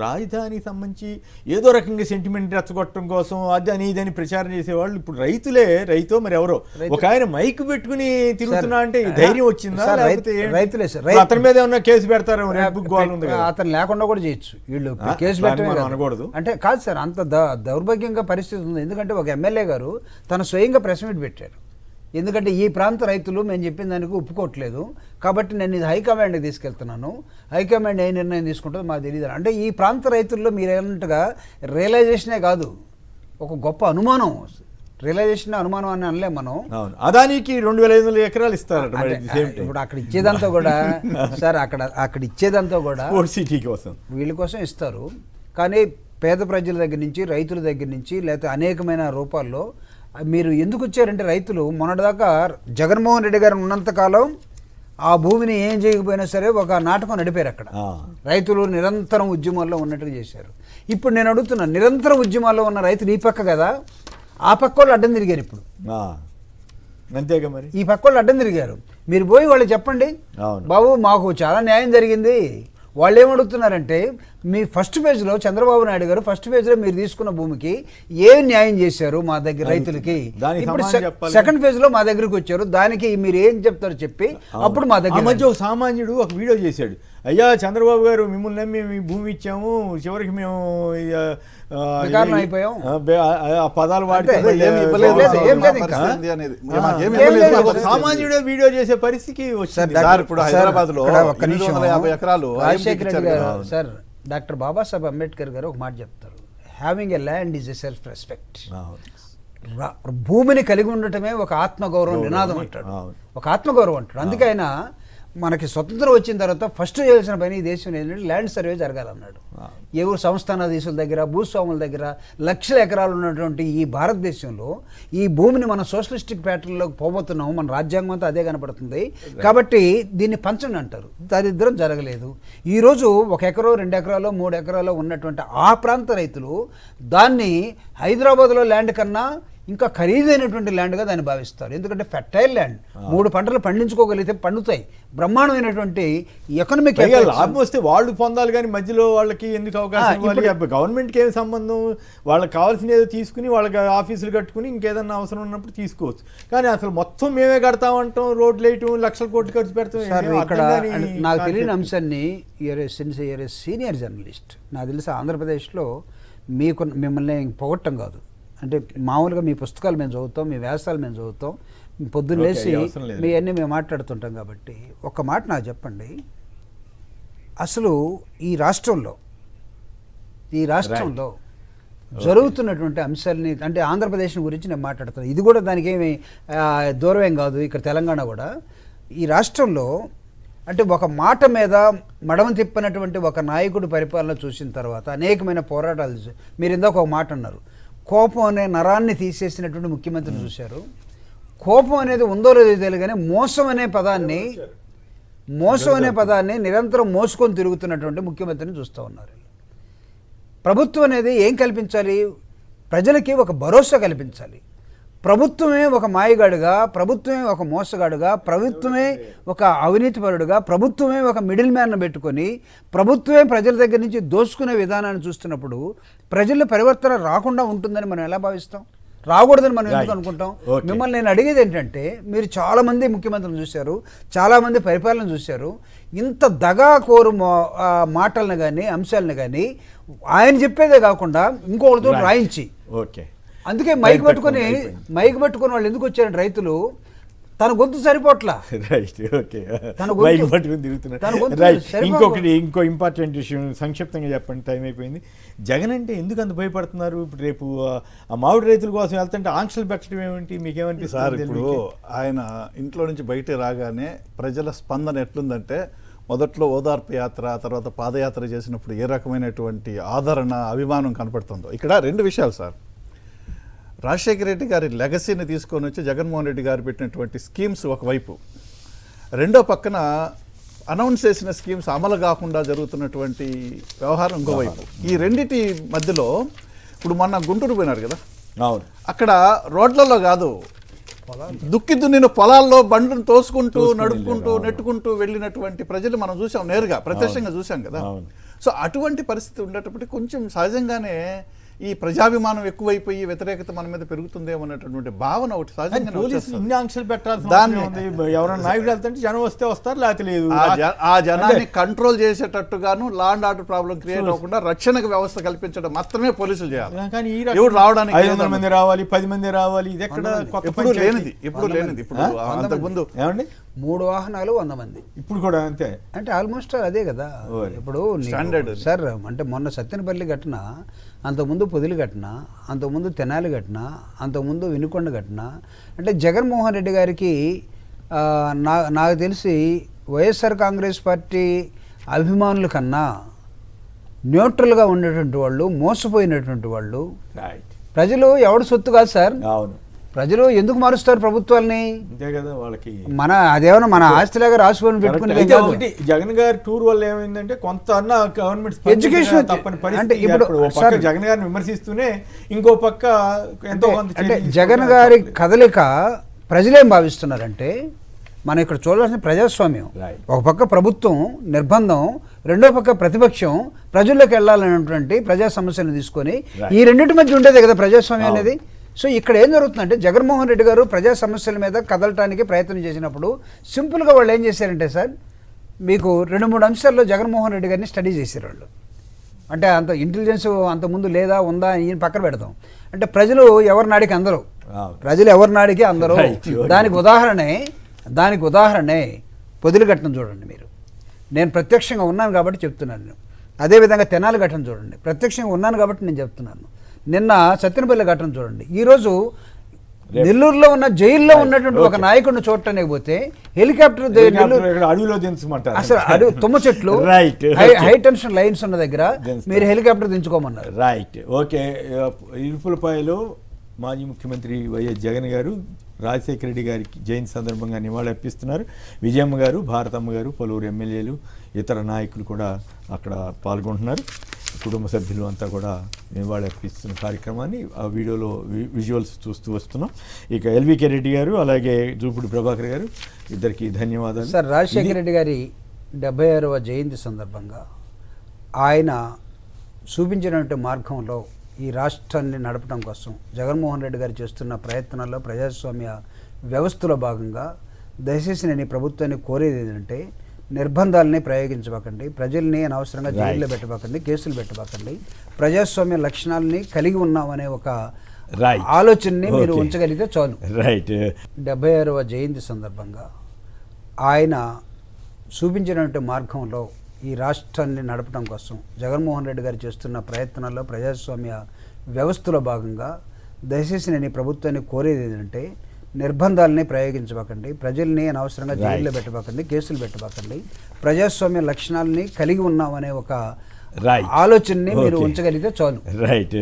రాజధానికి సంబంధించి ఏదో రకంగా సెంటిమెంట్ రెచ్చగొట్టడం కోసం అది ఇదని ప్రచారం చేసేవాళ్ళు ఇప్పుడు రైతో మరి ఎవరో ఒక ఆయన మైక్ పెట్టుకుని తిరుగుతున్నా అంటే ధైర్యం వచ్చిందా? రైతులే సార్. అతని మీద ఏమన్నా కేసు పెడతారు? అతను లేకుండా కూడా చేయొచ్చు వీళ్ళు కేసు పెట్టడం అనకూడదు అంటే కాదు సార్. అంత దౌర్భాగ్యంగా పరిస్థితి ఉంది. ఎందుకంటే ఒక ఎమ్మెల్యే గారు తన స్వయంగా ప్రెస్ మీట్ పెట్టారు. ఎందుకంటే ఈ ప్రాంత రైతులు మేము చెప్పిన దానికి ఒప్పుకోవట్లేదు కాబట్టి నేను ఇది హైకమాండ్కి తీసుకెళ్తున్నాను, హైకమాండ్ ఏ నిర్ణయం తీసుకుంటుందో మాకు తెలియదు. అంటే ఈ ప్రాంత రైతుల్లో మీరు ఏమంటగా రియలైజేషనే కాదు, ఒక గొప్ప అనుమానం. రియలైజేషన్ అనుమానం అని అనలేం మనం. అదానికి 2500 ఎకరాలు ఇస్తారు. ఇప్పుడు అక్కడ ఇచ్చేదంతా కూడా సార్ అక్కడ ఇచ్చేదంతా కూడా సిటీ కోసం వీళ్ళ కోసం ఇస్తారు. కానీ పేద ప్రజల దగ్గర నుంచి, రైతుల దగ్గర నుంచి, లేకపోతే అనేకమైన రూపాల్లో మీరు ఎందుకు వచ్చారంటే రైతులు మొన్నటిదాకా జగన్మోహన్ రెడ్డి గారు ఉన్నంతకాలం ఆ భూమిని ఏం చేయకపోయినా సరే ఒక నాటకం నడిపారు. అక్కడ రైతులు నిరంతరం ఉద్యమాల్లో ఉన్నట్టుగా చేశారు. ఇప్పుడు నేను అడుగుతున్నా, నిరంతరం ఉద్యమాల్లో ఉన్న రైతులు ఈ పక్క కదా, ఆ పక్క వాళ్ళు అడ్డం తిరిగారు. ఇప్పుడు అంతేగా మరి ఈ పక్క వాళ్ళు అడ్డం తిరిగారు. మీరు పోయి వాళ్ళు చెప్పండి, బాబు మాకు చాలా న్యాయం జరిగింది. వాళ్ళు ఏమడుగుతున్నారంటే మీ ఫస్ట్ పేజ్లో చంద్రబాబు నాయుడు గారు ఫస్ట్ పేజ్లో మీరు తీసుకున్న భూమికి ఏం న్యాయం చేశారు మా దగ్గర రైతులకి, ఇప్పుడు సెకండ్ పేజ్లో మా దగ్గరికి వచ్చారు, దానికి మీరు ఏం చెప్తారో చెప్పి అప్పుడు మా దగ్గర. మధ్య ఒక సామాన్యుడు ఒక వీడియో చేశాడు, అయ్యా చంద్రబాబు గారు మిమ్మల్ని నమ్మి మేము భూమి ఇచ్చాము, చివరికి మేము అయిపోయాం, ఆ పదాలు వాడితే సామాన్యుడు వీడియో చేసే పరిస్థితికి వచ్చింది. ఇప్పుడు హైదరాబాద్ లో 150 ఎకరాలు రాజశేఖర రెడ్డి గారు సార్, డాక్టర్ బాబాసాహెబ్ అంబేద్కర్ గారు ఒక మాట చెప్తారు, having a land is a self respect. భూమిని కలిగి ఉండటమే ఒక ఆత్మగౌరవం నినాదం అంటాడు, ఒక ఆత్మగౌరవం అంటాడు. అందుకే ఆయన మనకి స్వతంత్రం వచ్చిన తర్వాత ఫస్ట్ చేయాల్సిన పని ఈ దేశం ఏంటంటే ల్యాండ్ సర్వే జరగాలన్నాడు. ఎవరు సంస్థానాధీశుల దగ్గర, భూస్వాముల దగ్గర లక్షల ఎకరాలు ఉన్నటువంటి ఈ భారతదేశంలో ఈ భూమిని మనం సోషలిస్టిక్ ప్యాటర్న్లోకి పోబోతున్నాము, మన రాజ్యాంగం అంతా అదే కనపడుతుంది కాబట్టి దీన్ని పంచండి అంటారు. దారిద్రం జరగలేదు. ఈరోజు 1 ఎకరో 2 ఎకరాలో 3 ఎకరాలో ఉన్నటువంటి ఆ ప్రాంత రైతులు దాన్ని హైదరాబాద్లో ల్యాండ్ కన్నా ఇంకా ఖరీదైనటువంటి ల్యాండ్గా దాన్ని భావిస్తారు. ఎందుకంటే ఫెర్టైల్ ల్యాండ్, 3 పంటలు పండించుకోగలిగితే పండుతాయి, బ్రహ్మాండమైనటువంటి ఎకనామిక్ లాభం వస్తే వాళ్ళు పొందాలి కానీ మధ్యలో వాళ్ళకి ఎందుకు అవకాశం ఇవ్వాలి? గవర్నమెంట్కి ఏం సంబంధం? వాళ్ళకి కావాల్సిన ఏదో తీసుకుని వాళ్ళకి ఆఫీసులు కట్టుకుని ఇంకేదన్నా అవసరం ఉన్నప్పుడు తీసుకోవచ్చు. కానీ అసలు మొత్తం మేమే కడతామంటాం, రోడ్లు వేయటం, లక్షల కోట్లు ఖర్చు పెడతాం. ఇక్కడ నాకు తెలియని అంశాన్ని సీనియర్ జర్నలిస్ట్, నాకు తెలిసి ఆంధ్రప్రదేశ్లో మిమ్మల్ని పొగట్టం కాదు, అంటే మామూలుగా మీ పుస్తకాలు మేము చదువుతాం, మీ వ్యాసాలు మేము చదువుతాం, పొద్దున్న లేచి మీ అన్నీ మేము మాట్లాడుతుంటాం. కాబట్టి ఒక్క మాట నాకు చెప్పండి, అసలు ఈ రాష్ట్రంలో జరుగుతున్నటువంటి అంశాలని, అంటే ఆంధ్రప్రదేశ్ గురించి నేను మాట్లాడుతాను, ఇది కూడా దానికి ఏమి దూరమేం కాదు, ఇక్కడ తెలంగాణ కూడా. ఈ రాష్ట్రంలో అంటే ఒక మాట మీద మడమ తిప్పినటువంటి ఒక నాయకుడు పరిపాలన చూసిన తర్వాత అనేకమైన పోరాటాలు. మీరు ఇందాక ఒక మాట అన్నారు, కోపం అనే నరాన్ని తీసేసినటువంటి ముఖ్యమంత్రిని చూశారు. కోపం అనేది ఉందో లేదో తెలియదు కానీ మోసం అనే పదాన్ని నిరంతరం మోసుకొని తిరుగుతున్నటువంటి ముఖ్యమంత్రిని చూస్తూ ఉన్నారు. ప్రభుత్వం అనేది ఏం కల్పించాలి? ప్రజలకి ఒక భరోసా కల్పించాలి. ప్రభుత్వమే ఒక మాయగాడుగా, ప్రభుత్వమే ఒక మోసగాడుగా, ప్రభుత్వమే ఒక అవినీతిపరుడుగా, ప్రభుత్వమే ఒక మిడిల్ మ్యాన్ను పెట్టుకొని ప్రభుత్వమే ప్రజల దగ్గర నుంచి దోచుకునే విధానాన్ని చూస్తున్నప్పుడు ప్రజల్లో పరివర్తన రాకుండా ఉంటుందని మనం ఎలా భావిస్తాం? రాకూడదని మనం ఎందుకు అనుకుంటాం? మిమ్మల్ని నేను అడిగేది ఏంటంటే, మీరు చాలామంది ముఖ్యమంత్రులను చూశారు, చాలామంది పరిపాలన చూశారు, ఇంత దగాకోరు మాటలను కానీ అంశాలను కానీ ఆయన చెప్పేదే కాకుండా ఇంకొకరితో రాయించి, అందుకే మైక్ పట్టుకొని వాళ్ళు ఎందుకు వచ్చారంటే రైతులు తన గొంతు సరిపోట్లా. ఇంకో ఇంపార్టెంట్ విషయం సంక్షిప్తంగా చెప్పండి, టైం అయిపోయింది. జగన్ అంటే ఎందుకు అంత భయపడుతున్నారు? ఇప్పుడు రేపు ఆ మామిడి రైతుల కోసం వెళ్తుంటే ఆంక్షలు పెట్టడం ఏమిటి? మీకేమనిపిస్తుంది? ఇప్పుడు ఆయన ఇంట్లో నుంచి బయట రాగానే ప్రజల స్పందన ఎట్లుందంటే, మొదట్లో ఓదార్పు యాత్ర, తర్వాత పాదయాత్ర చేసినప్పుడు ఏ రకమైనటువంటి ఆదరణ, అభిమానం కనపడుతుందో. ఇక్కడ 2 విషయాలు సార్. రాజశేఖర రెడ్డి గారి లెగసీని తీసుకొని వచ్చి జగన్మోహన్ రెడ్డి గారు పెట్టినటువంటి స్కీమ్స్ ఒకవైపు, రెండో పక్కన అనౌన్స్ చేసిన స్కీమ్స్ అమలు కాకుండా జరుగుతున్నటువంటి వ్యవహారం ఇంకోవైపు. ఈ రెండిటి మధ్యలో ఇప్పుడు మొన్న గుంటూరు పోయినారు కదా, అక్కడ రోడ్లలో కాదు, దుక్కి దున్నిన పొలాల్లో బండ్లను తోసుకుంటూ, నడుపుకుంటూ, నెట్టుకుంటూ వెళ్ళినటువంటి ప్రజలు మనం చూసాం, నేరుగా ప్రత్యక్షంగా చూసాం కదా. సో అటువంటి పరిస్థితి ఉండేటప్పటికి కొంచెం సహజంగానే ఈ ప్రజాభిమానం ఎక్కువైపోయి వ్యతిరేకత మన మీద పెరుగుతుందేమో అనేటటువంటి భావన ఒకటి సహజంగానే పోలీసులు వచ్చేస్తుంది. ఇన్ని ఆంక్షలు పెట్టాల్సిన దాన్ని- అవసరం ఉంది. ఎవరైనా నాయకుడు వెళ్తుంటే జనం వస్తే వస్తారు, లేకపోతే లేదు. ఆ జనాన్ని కంట్రోల్ చేసేటట్టుగాను law and order problem create అవ్వకుండా రక్షణకు వ్యవస్థ కల్పించడం మాత్రమే పోలీసులు చేయాలి. కానీ ఈ ఎవరు రావడానికి 500 మంది రావాలి, 10 మంది రావాలి, ఇది ఎక్కడ కొత్త ఎప్పుడు పంచాయతీ? లేనిది ఇప్పుడు అంతకుముందు ఏమండి 3 వాహనాలు 100 మంది ఇప్పుడు కూడా అంతే. అంటే ఆల్మోస్ట్ అదే కదా ఓరే. ఇప్పుడు నీకు Standard. సార్ అంటే మొన్న సత్తెనపల్లి ఘటన, అంతకుముందు పొదిలి ఘటన, అంతకుముందు తెనాలి ఘటన, అంతకుముందు వినుకొండ ఘటన. అంటే జగన్మోహన్ రెడ్డి గారికి నాకు తెలిసి వైఎస్ఆర్ కాంగ్రెస్ పార్టీ అభిమానుల కన్నా న్యూట్రల్గా ఉండేటువంటి వాళ్ళు, మోసపోయినటువంటి వాళ్ళు, రైట్. ప్రజలు ఎవడు సొత్తు కాదు సార్. అవును, ప్రజలు ఎందుకు మారుస్తారు ప్రభుత్వాల్ని? అంతే కదా వాళ్ళకి. అదేమన్నా మన ఆస్తిలాగా రాసుకొని పెట్టుకునేది అయితే కాదు. ఒకటి జగన్ గారి టూర్ వల్ల ఏమైందంటే కొంత అన్న గవర్నమెంట్ Education తప్పని అంటే పరిస్థితి. ఇప్పుడు ఇప్పుడు ఒక సార్ పక్క జగన్ గారిని విమర్శిస్తూనే ఇంకో పక్క ఎంతో కొంత అంటే చర్య జగన్ తీసుకోవడం గారి తప్పలేదు. కదలిక ప్రజలేం భావిస్తున్నారంటే, మనం ఇక్కడ చూడాల్సిన ప్రజాస్వామ్యం. Right. ఒక పక్క ప్రభుత్వం నిర్బంధం, రెండో పక్క ప్రతిపక్షం ప్రజల్లోకి వెళ్ళాలనేటువంటి ప్రజా సమస్యలను తీసుకొని Right. ఈ రెండింటి మధ్య ఉండేదే కదా ప్రజాస్వామ్యం అనేది. సో ఇక్కడ ఏం జరుగుతుందంటే, జగన్మోహన్ రెడ్డి గారు ప్రజా సమస్యల మీద కదలటానికి ప్రయత్నం చేసినప్పుడు సింపుల్గా వాళ్ళు ఏం చేశారంటే సార్, మీకు 2-3 అంశాల్లో జగన్మోహన్ రెడ్డి గారిని స్టడీ చేశారు వాళ్ళు. అంటే అంత ఇంటెలిజెన్స్ అంత ముందు లేదా ఉందా ఈయన పక్కన పెడతాం. అంటే ప్రజలు ఎవరి నాడికి అందరూ, అవును. ప్రజలు ఎవరి నాడికి అందరూ. Right. దానికి ఉదాహరణే పొదిలి ఘటన చూడండి మీరు. నేను ప్రత్యక్షంగా ఉన్నాను కాబట్టి చెప్తున్నాను. అదేవిధంగా తెనాలి ఘటన చూడండి, ప్రత్యక్షంగా ఉన్నాను కాబట్టి నేను చెప్తున్నాను. నిన్న సత్తెనపల్లి ఘటన చూడండి. ఈరోజు నెల్లూరులో ఉన్న జైల్లో ఉన్నటువంటి ఒక నాయకుడిని చూడటానికి పోతే హెలికాప్టర్ ఇక్కడ అడవిలో దించమంటారు. అసలు తుమ్మ చెట్లు, రైట్. హై టెన్షన్ లైన్స్ ఉన్న దగ్గర మీరు హెలికాప్టర్ దించుకోమన్నారు. రైట్. ఓకే. ఇరుపులపాయలో మాజీ ముఖ్యమంత్రి వైఎస్ జగన్ గారు రాజశేఖర రెడ్డి గారికి జయంతి సందర్భంగా నివాళులర్పిస్తున్నారు. విజయమ్మ గారు, భారతమ్మ గారు, పలువురు ఎమ్మెల్యేలు, ఇతర నాయకులు కూడా అక్కడ పాల్గొంటున్నారు. కుటుంబ సభ్యులు అంతా కూడా నివాళులర్పిస్తున్న కార్యక్రమాన్ని ఆ వీడియోలో విజువల్స్ చూస్తూ వస్తున్నాం. ఇక ఎల్వికే రెడ్డి గారు, అలాగే జూపుడి ప్రభాకర్ గారు, ఇద్దరికి ధన్యవాదాలు. సార్, రాజశేఖర రెడ్డి గారి 76వ జయంతి సందర్భంగా ఆయన చూపించినటువంటి మార్గంలో ఈ రాష్ట్రాన్ని నడపడం కోసం జగన్మోహన్ రెడ్డి గారు చేస్తున్న ప్రయత్నాల్లో ప్రజాస్వామ్య వ్యవస్థలో భాగంగా దయచేసి నేను ఈ ప్రభుత్వాన్ని కోరేది ఏంటంటే, నిర్బంధాలని ప్రయోగించబాకండి, ప్రజల్ని అనవసరంగా జైల్లో పెట్టబాకండి, కేసులు పెట్టబాకండి, ప్రజాస్వామ్య లక్షణాలని కలిగి ఉన్నామనే ఒక ఆలోచనని మీరు ఉంచగలిగితే చాలు. రైట్. 76వ జయంతి సందర్భంగా ఆయన చూపించినటువంటి మార్గంలో ఈ రాష్ట్రాన్ని నడపడం కోసం జగన్మోహన్ రెడ్డి గారు చేస్తున్న ప్రయత్నాల్లో ప్రజాస్వామ్య వ్యవస్థలో భాగంగా దయచేసి నేను ఈ ప్రభుత్వాన్ని కోరేది ఏంటంటే, నిర్బంధాలని ప్రయోగించబాకండి, ప్రజల్ని అనవసరంగా జైల్లో పెట్టబాకండి, కేసులు పెట్టబాకండి, ప్రజాస్వామ్య లక్షణాలని కలిగి ఉన్నామనే ఒక ఆలోచనని మీరు ఉంచగలిగితే చాలు. రైట్.